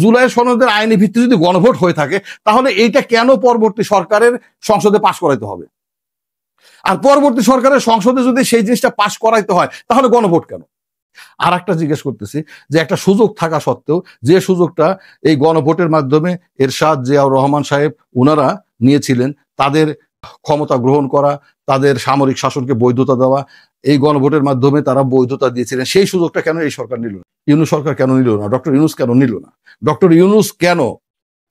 জুলাই সনদের আইনি ভিত্তি যদি গণভোট হয়ে থাকে তাহলে এইটা কেন পরবর্তী সরকারের সংসদে পাশ করাইতে হবে? আর পরবর্তী সরকারের সংসদে যদি সেই জিনিসটা পাশ করাইতে হয় তাহলে গণভোট কেন? আর একটা জিজ্ঞেস করতেছি যে একটা সুযোগ থাকা সত্ত্বেও যে সুযোগটা এই গণভোটের মাধ্যমে এরশাদ জিয়াউর রহমান সাহেব উনারা নিয়েছিলেন, তাদের ক্ষমতা গ্রহণ করা, তাদের সামরিক শাসনকে বৈধতা দেওয়া, এই গণভোটের মাধ্যমে তারা বৈধতা দিয়েছিলেন, সেই সুযোগটা কেন এই সরকার নিল না? ইউনূস সরকার কেন নিল না? ডক্টর ইউনূস কেন নিল না? ডক্টর ইউনূস কেন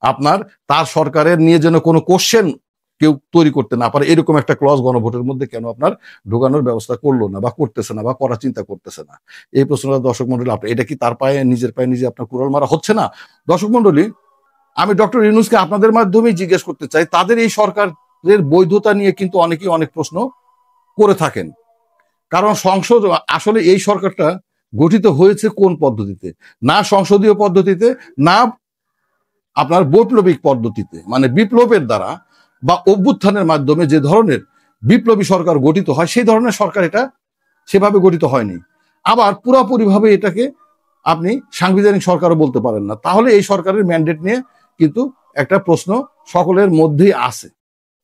আপনার তার সরকারের নিয়ে যেন কোনো কোশ্চেন কেউ তৈরি করতে না পারে এরকম একটা ক্লজ গণভোটের মধ্যে কেন আপনার ঢোকানোর ব্যবস্থা করলো না বা করতেছে না বা করার চিন্তা করতেছে না? এই প্রশ্নটা দর্শক মন্ডলী, আপনি এটা কি তার নিজের পায়ে নিজে আপনার কুড়াল মারা হচ্ছে না? দর্শক মন্ডলী, আমি ডক্টর ইউনূসকে আপনাদের মাধ্যমেই জিজ্ঞেস করতে চাই, তাদের এই সরকারের বৈধতা নিয়ে কিন্তু অনেকেই অনেক প্রশ্ন করে থাকেন। কারণ সংসদ আসলে এই সরকারটা গঠিত হয়েছে কোন পদ্ধতিতে? না সংসদীয় পদ্ধতিতে, না আপনার বৈপ্লবিক পদ্ধতিতে, মানে বিপ্লবের দ্বারা বা অভ্যুত্থানের মাধ্যমে যে ধরনের বিপ্লবী সরকার গঠিত হয় সেই ধরনের সরকার এটা সেভাবে গঠিত হয়নি। আবার পুরোপুরিভাবে এটাকে আপনি সাংবিধানিক সরকারও বলতে পারেন না। তাহলে এই সরকারের ম্যান্ডেট নিয়ে কিন্তু একটা প্রশ্ন সকলের মধ্যেই আছে।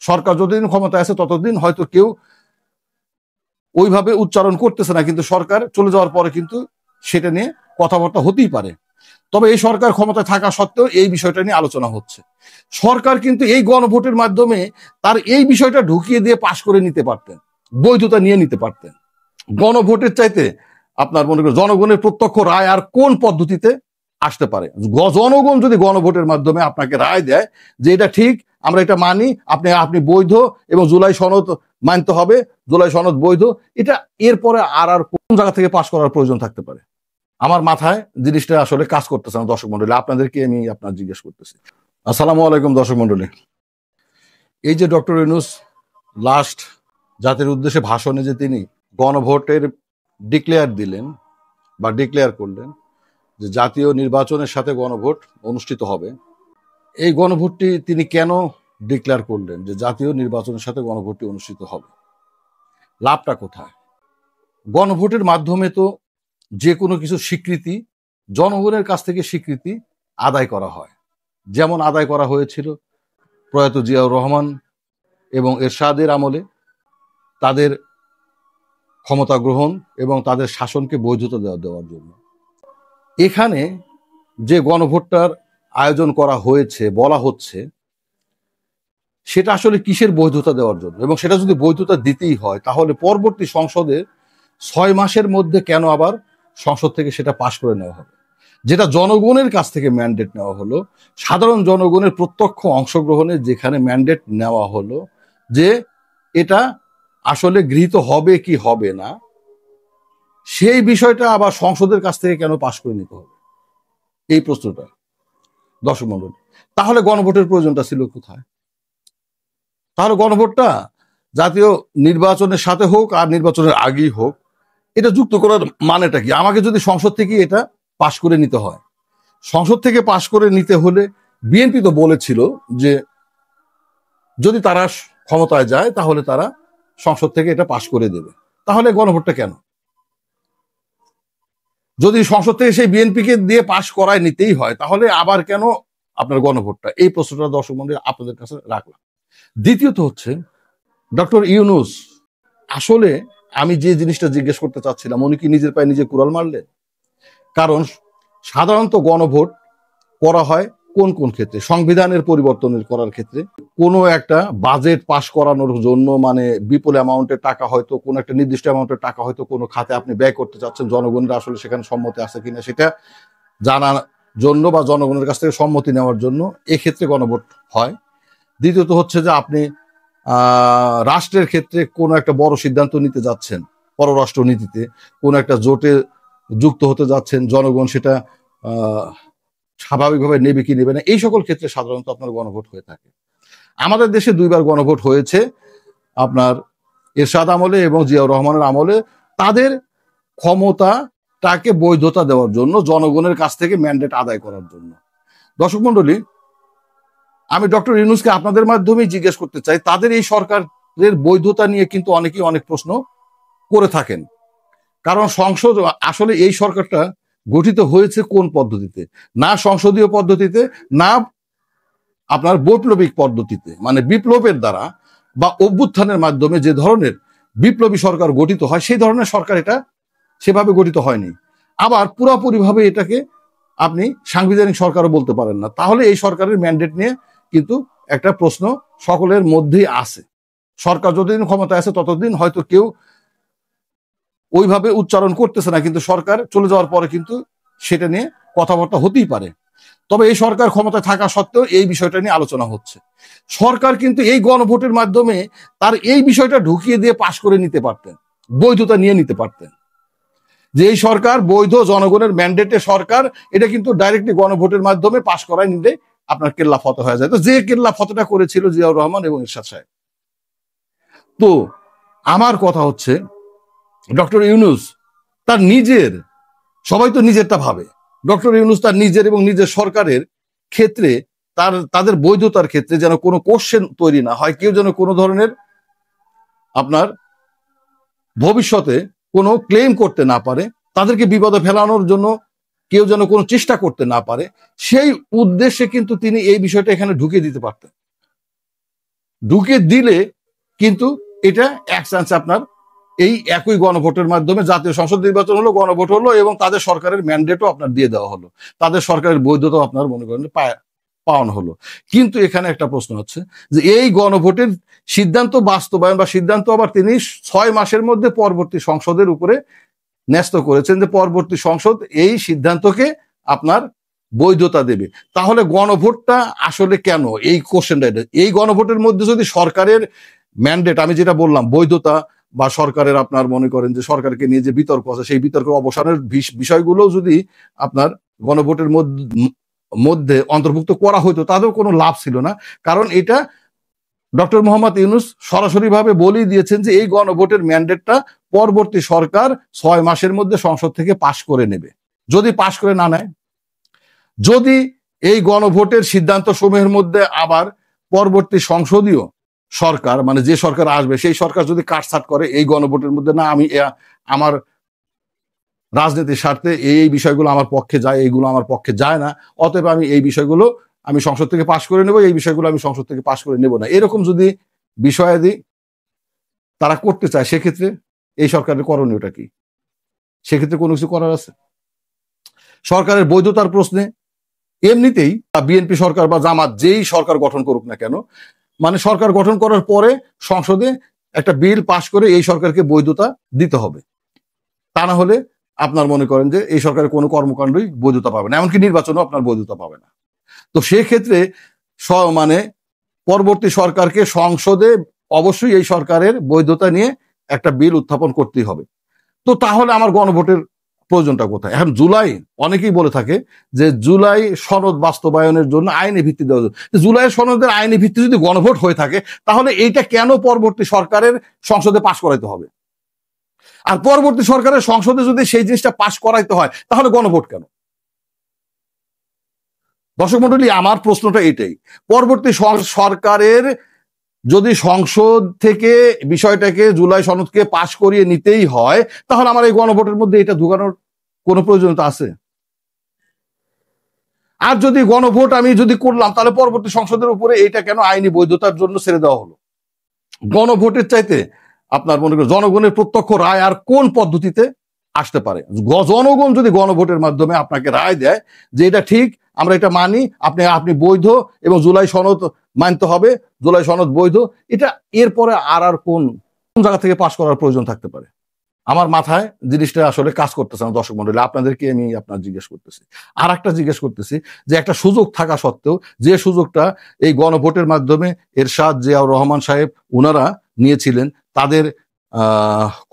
সরকার যতদিন ক্ষমতায় আছে ততদিন হয়তো কেউ ওইভাবে উচ্চারণ করতেছে না, কিন্তু সরকার চলে যাওয়ার পরে কিন্তু সেটা নিয়ে কথাবার্তা হতেই পারে। তবে এই সরকার ক্ষমতায় থাকা সত্ত্বেও এই বিষয়টা নিয়ে আলোচনা হচ্ছে। সরকার কিন্তু এই গণভোটের মাধ্যমে তার এই বিষয়টা ঢুকিয়ে দিয়ে পাশ করে নিতে পারতেন, বৈধতা নিয়ে নিতে পারতেন। গণভোটের চাইতে আপনার মনে করেন জনগণের প্রত্যক্ষ রায় আর কোন পদ্ধতিতে আসতে পারে? জনগণ যদি গণভোটের মাধ্যমে আপনাকে রায় দেয় যে এটা ঠিক, আমরা এটা মানি, আপনি বৈধ এবং জুলাই সনদ মানতে হবে, জুলাই সনদ বৈধ, এটা এরপরে আর কোন জায়গা থেকে পাশ করার প্রয়োজন থাকতে পারে? আমার মাথায় জিনিসটা আসলে কাজ করতেছে না। দর্শক মন্ডলী, আপনাদেরকে আমি আপনার জিজ্ঞেস করতেছি। আসসালামু আলাইকুম দর্শক মন্ডলী। এই যে ডক্টর ইউনূস লাস্ট জাতির উদ্দেশ্যে ভাষণে যে তিনি গণভোটের ডিক্লেয়ার দিলেন বা ডিক্লেয়ার করলেন যে জাতীয় নির্বাচনের সাথে গণভোট অনুষ্ঠিত হবে, এই গণভোটটি তিনি কেন ডিক্লেয়ার করলেন যে জাতীয় নির্বাচনের সাথে গণভোটটি অনুষ্ঠিত হবে? লাভটা কোথায়? গণভোটের মাধ্যমে তো যে কোনো কিছু স্বীকৃতি জনগণের কাছ থেকে স্বীকৃতি আদায় করা হয়, যেমন আদায় করা হয়েছিল প্রয়াত জিয়াউর রহমান এবং এরশাদের আমলে তাদের ক্ষমতা গ্রহণ এবং তাদের শাসনকে বৈধতা দেওয়ার জন্য। এখানে যে গণভোটটার আয়োজন করা হয়েছে বলা হচ্ছে সেটা আসলে কিসের বৈধতা দেওয়ার জন্য? এবং সেটা যদি বৈধতা দিতেই হয় তাহলে পরবর্তী সংসদের 6 মাসের মধ্যে কেন আবার সংসদ থেকে সেটা পাশ করে নেওয়া হবে? যেটা জনগণের কাছ থেকে ম্যান্ডেট নেওয়া হলো, সাধারণ জনগণের প্রত্যক্ষ অংশগ্রহণে যেখানে ম্যান্ডেট নেওয়া হলো যে এটা আসলে গৃহীত হবে কি হবে না, সেই বিষয়টা আবার সংসদের কাছ থেকে কেন পাশ করে নিতে হবে? এই প্রশ্নটা দর্শক মণ্ডলী, তাহলে গণভোটের প্রয়োজনটা ছিল কোথায়? তাহলে গণভোটটা জাতীয় নির্বাচনের সাথে হোক আর নির্বাচনের আগেই হোক, এটা যুক্ত করার মানেটা কি? আমাকে যদি সংসদ থেকে এটা পাশ করে নিতে হয়, সংসদ থেকে পাশ করে নিতে হলে বিএনপি তো বলেছিল যে যদি তারা ক্ষমতায় যায় তাহলে তারা সংসদ থেকে এটা পাশ করে দেবে। তাহলে গণভোটটা কেন? যদি সংসদ থেকে সেই বিএনপিকে দিয়ে পাশ করায় নিতেই হয় তাহলে আবার কেন আপনার গণভোটটা? এই প্রশ্নটা দর্শক মণ্ডলী আপনাদের কাছে রাখলাম। দ্বিতীয়ত হচ্ছে ডক্টর ইউনূস, আসলে আমি যে জিনিসটা জিজ্ঞেস করতে চাচ্ছিলাম, উনি কি নিজের পায়ে নিজে কুড়াল মারলেন? কারণ সাধারণত গণভোট করা হয় কোন কোন ক্ষেত্রে? সংবিধানের পরিবর্তনের করার ক্ষেত্রে, কোনো একটা বাজেট পাশ করানোর জন্য, মানে বিপুল অ্যামাউন্টের টাকা হয়তো কোনো একটা নির্দিষ্ট অ্যামাউন্টের টাকা হয়তো কোনো খাতে আপনি ব্যয় করতে চাচ্ছেন, জনগণের আসলে সেখানে সম্মতি আছে কিনা সেটা জানার জন্য বা জনগণের কাছ থেকে সম্মতি নেওয়ার জন্য এক্ষেত্রে গণভোট হয়। দ্বিতীয়ত হচ্ছে যে আপনি রাষ্ট্রের ক্ষেত্রে কোনো একটা বড় সিদ্ধান্ত নিতে যাচ্ছেন, পররাষ্ট্র নীতিতে কোনো একটা জোটে যুক্ত হতে যাচ্ছেন, জনগণ সেটা স্বাভাবিকভাবে নেবে কি নেবে না, এই সকল ক্ষেত্রে সাধারণত আপনার গণভোট হয়ে থাকে। আমাদের দেশে 2 বার গণভোট হয়েছে, আপনার এরশাদ আমলে এবং জিয়াউর রহমানের আমলে, তাদের ক্ষমতাটাকে বৈধতা দেওয়ার জন্য, জনগণের কাছ থেকে ম্যান্ডেট আদায় করার জন্য। দর্শক মণ্ডলী, আমি ডক্টর ইউনূসকে আপনাদের মাধ্যমেই জিজ্ঞেস করতে চাই, তাদের এই সরকারের বৈধতা নিয়ে কিন্তু অনেকেই অনেক প্রশ্ন করে থাকেন। কারণ সংসদ আসলে এই সরকারটা গঠিত হয়েছে কোন পদ্ধতিতে? না সংসদীয় পদ্ধতিতে, না আপনার বৈপ্লবিক পদ্ধতিতে, মানে বিপ্লবের দ্বারা বা অভ্যুত্থানের মাধ্যমে যে ধরনের বিপ্লবী সরকার গঠিত হয় সেই ধরনের সরকার এটা সেভাবে গঠিত হয়নি। আবার পুরাপুরিভাবে এটাকে আপনি সাংবিধানিক সরকারও বলতে পারেন না। তাহলে এই সরকারের ম্যান্ডেট নিয়ে কিন্তু একটা প্রশ্ন সকলের মধ্যেই আছে। সরকার যতদিন ক্ষমতায় আছে ততদিন হয়তো কেউ ওইভাবে উচ্চারণ করতেছে না, কিন্তু সরকার চলে যাওয়ার পরে কিন্তু সেটা নিয়ে কথাবার্তা হতেই পারে। তবে এই সরকার ক্ষমতায় থাকা সত্ত্বেও এই বিষয়টা নিয়ে আলোচনা হচ্ছে। সরকার কিন্তু এই গণভোটের মাধ্যমে তার এই বিষয়টা ঢুকিয়ে দিয়ে পাশ করে নিতে পারতেন, বৈধতা নিয়ে নিতে পারতেন, যে এই সরকার বৈধ জনগণের ম্যান্ডেটে সরকার, এটা কিন্তু ডাইরেক্টলি গণভোটের মাধ্যমে পাশ করায় নিলে আপনার কেল্লা ফতে হয়ে যায়। তো যে কেল্লা ফতেটা করেছিল জিয়াউর রহমান এবং এরশাদ সাহেব। তো আমার কথা হচ্ছে ডক্টর ইউনূস তার নিজের, সবাই তো নিজেরটা ভাবে, ডক্টর ইউনূস তার নিজের এবং নিজের সরকারের ক্ষেত্রে তাদের বৈধতার ক্ষেত্রে যেন কোনো কোশ্চেন তৈরি না হয়, কেউ যেন কোনো ধরনের আপনার ভবিষ্যতে কোনো ক্লেম করতে না পারে, তাদেরকে বিপদে ফেলানোর জন্য কেউ যেন কোনো চেষ্টা করতে না পারে, সেই উদ্দেশ্যে কিন্তু তিনি এই বিষয়টা এখানে ঢুকিয়ে দিতে পারতেন। ঢুকিয়ে দিলে কিন্তু এটা এক চান্স আপনার এই একই গণভোটের মাধ্যমে জাতীয় সংসদ নির্বাচন হলো, গণভোট হলো এবং তাদের সরকারের ম্যান্ডেটও আপনার দিয়ে দেওয়া হলো, তাদের সরকারের বৈধতাও আপনার মনে করেন পাওয়ানো হলো। কিন্তু এখানে একটা প্রশ্ন হচ্ছে যে এই গণভোটের সিদ্ধান্ত বাস্তবায়ন বা সিদ্ধান্ত আবার তিনি 6 মাসের মধ্যে পরবর্তী সংসদের উপরে ন্যস্ত করেছেন, যে পরবর্তী সংসদ এই সিদ্ধান্তকে আপনার বৈধতা দেবে। তাহলে গণভোটটা আসলে কেন, এই কোশ্চেনটা, এই গণভোটের মধ্যে যদি সরকারের ম্যান্ডেট, আমি যেটা বললাম বৈধতা বা সরকারের আপনার মনে করেন যে সরকারকে নিয়ে যে বিতর্ক আছে সেই বিতর্কের অবসানের বিষয়গুলো যদি আপনার গণভোটের মধ্যে অন্তর্ভুক্ত করা হইতো তাদের কোনো লাভ ছিল না। কারণ এটা ডক্টর মোহাম্মদ ইউনূস সরাসরি ভাবে বলেই দিয়েছেন যে এই গণভোটের ম্যান্ডেটটা পরবর্তী সরকার 6 মাসের মধ্যে সংসদ থেকে পাশ করে নেবে। যদি পাশ করে না নেয়, যদি এই গণভোটের সিদ্ধান্ত সমূহের মধ্যে আবার পরবর্তী সংসদীয় সরকার, মানে যে সরকার আসবে সেই সরকার যদি কাটছাট করে এই গণভোটের মধ্যে, না আমি আমার রাজনীতির স্বার্থে এই বিষয়গুলো আমার পক্ষে যায়, এইগুলো আমার পক্ষে যায় না, অতএব আমি এই বিষয়গুলো আমি সংসদ থেকে পাশ করে নেব, এই বিষয়গুলো আমি সংসদ থেকে পাশ করে নেব না, এরকম যদি বিষয়াদি তারা করতে চায়, সেক্ষেত্রে এই সরকারের করণীয়টা কি? সেক্ষেত্রে কোনো কিছু করার আছে? সরকারের বৈধতার প্রশ্নে এমনিতেই বিএনপি সরকার বা জামাত যেই সরকার গঠন করুক না কেন, মানে সরকার গঠন করার পরে সংসদে একটা বিল পাশ করে এই সরকারকে বৈধতা দিতে হবে, তা না হলে আপনার মনে করেন যে এই সরকারের কোনো কর্মকাণ্ডই বৈধতা পাবে না, এমনকি নির্বাচনও আপনার বৈধতা পাবে না। তো সেক্ষেত্রে মানে পরবর্তী সরকারকে সংসদে অবশ্যই এই সরকারের বৈধতা নিয়ে একটা বিল উত্থাপন করতেই হবে। তো তাহলে আমার গণভোটের প্রয়োজনটা কোথায়? এখন জুলাই, অনেকেই বলে থাকে যে জুলাই সনদ বাস্তবায়নের জন্য আইনি ভিত্তি দেওয়া যায়। জুলাই সনদের আইনি ভিত্তি যদি গণভোট হয়ে থাকে তাহলে এইটা কেন পরবর্তী সরকারের সংসদে পাশ করাইতে হবে? আর পরবর্তী সরকারের সংসদে যদি সেই জিনিসটা পাশ করাইতে হয় তাহলে গণভোট কেন? দর্শক মন্ডলী, আমার প্রশ্নটা এটাই। পরবর্তী সরকারের যদি সংসদ থেকে বিষয়টাকে জুলাই সনদকে পাশ করিয়ে নিতেই হয় তাহলে আমার এই গণভোটের মধ্যে এটা ঢুকানোর কোনো প্রয়োজনীয়তা আছে? আর যদি গণভোট আমি যদি করলাম তাহলে পরবর্তী সংসদের উপরে এটা কেন আইনি বৈধতার জন্য ছেড়ে দেওয়া হলো? গণভোটের চাইতে আপনার মনে করেন জনগণের প্রত্যক্ষ রায় আর কোন পদ্ধতিতে আসতে পারে? জনগণ যদি গণভোটের মাধ্যমে আপনাকে রায় দেয় যে এটা ঠিক, আমরা এটা মানি, আপনি বৈধ এবং জুলাই সনদ মানতে হবে, জুলাই সনদ বৈধ, এটা এরপরে আর কোন জায়গা থেকে পাশ করার প্রয়োজন থাকতে পারে? আমার মাথায় জিনিসটা আসলে কাজ করতেছে না। দর্শক মন্ডলী, আপনাদেরকে আমি জিজ্ঞেস করতেছি, আর একটা জিজ্ঞেস করতেছি যে একটা সুযোগ থাকা সত্ত্বেও যে সুযোগটা এই গণভোটের মাধ্যমে এরশাদ, জিয়াউর রহমান সাহেব ওনারা নিয়েছিলেন, তাদের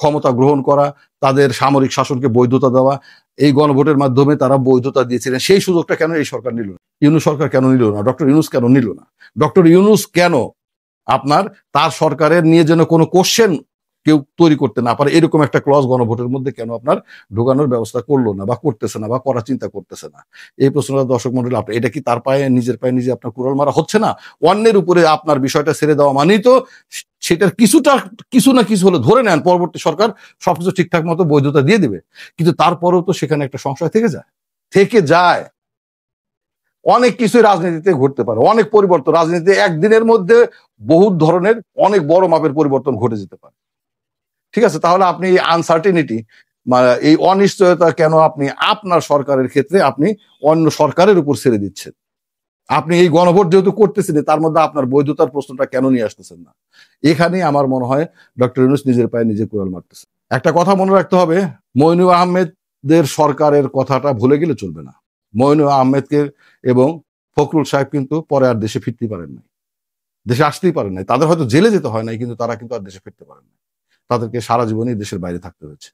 ক্ষমতা গ্রহণ করা, তাদের সামরিক শাসনকে বৈধতা দেওয়া, এই গণভোটের মাধ্যমে তারা বৈধতা দিয়েছিলেন, সেই সুযোগটা কেন এই সরকার নিল না? ইউনূস সরকার কেন নিল না? ডক্টর ইউনূস কেন নিল না? ডক্টর ইউনূস কেন আপনার তার সরকারের নিয়ে যেন কোনো কোশ্চেন কেউ তৈরি করতে না পারে এরকম একটা ক্লজ গণভোটের মধ্যে কেন আপনার ঢোকানোর ব্যবস্থা করলো না বা করতেছে না বা করার চিন্তা করতেছে না? এই প্রশ্নটা দর্শক মন্ডলী, আপনি এটা কি তার পায়ে নিজের পায়ে নিজে আপনার কুড়াল মারা হচ্ছে না? অন্যের উপরে আপনার বিষয়টা ছেড়ে দেওয়া মানেই তো সেটার কিছু না কিছু হলে ধরে নেন পরবর্তী সরকার সবকিছু ঠিকঠাক মতো বৈধতা দিয়ে দিবে, কিন্তু তারপরেও তো সেখানে একটা সংশয় থেকে যায়। অনেক কিছুই রাজনীতিতে ঘটতে পারে, অনেক পরিবর্তন রাজনীতিতে একদিনের মধ্যে বহু ধরনের অনেক বড় মাপের পরিবর্তন ঘটে যেতে পারে। ঠিক আছে, তাহলে আপনি এই আনসার্টেনিটি এই অনিশ্চয়তা কেন আপনি আপনার সরকারের ক্ষেত্রে আপনি অন্য সরকারের উপর ছেড়ে দিচ্ছেন? আপনি এই গণভোট যেহেতু করতেছেন তার মধ্যে আপনার বৈধতার প্রশ্নটা কেন নিয়ে আসতেছেন না? এখানেই আমার মনে হয় ডক্টর ইউনূস নিজের পায়ে নিজে কুড়াল মারতেছে। একটা কথা মনে রাখতে হবে, মইনুল আহমেদের সরকারের কথাটা ভুলে গেলে চলবে না। মইনুল আহমেদকে এবং ফখরুল সাহেব কিন্তু পরে আর দেশে ফিরতে পারেন নাই, দেশে আসতেই পারেন নাই। তাদের হয়তো জেলে যেতে হয় নাই, কিন্তু তারা কিন্তু আর দেশে ফিরতে পারেন নাই। তাদেরকে সারা জীবনই দেশের বাইরে থাকতে হয়েছে।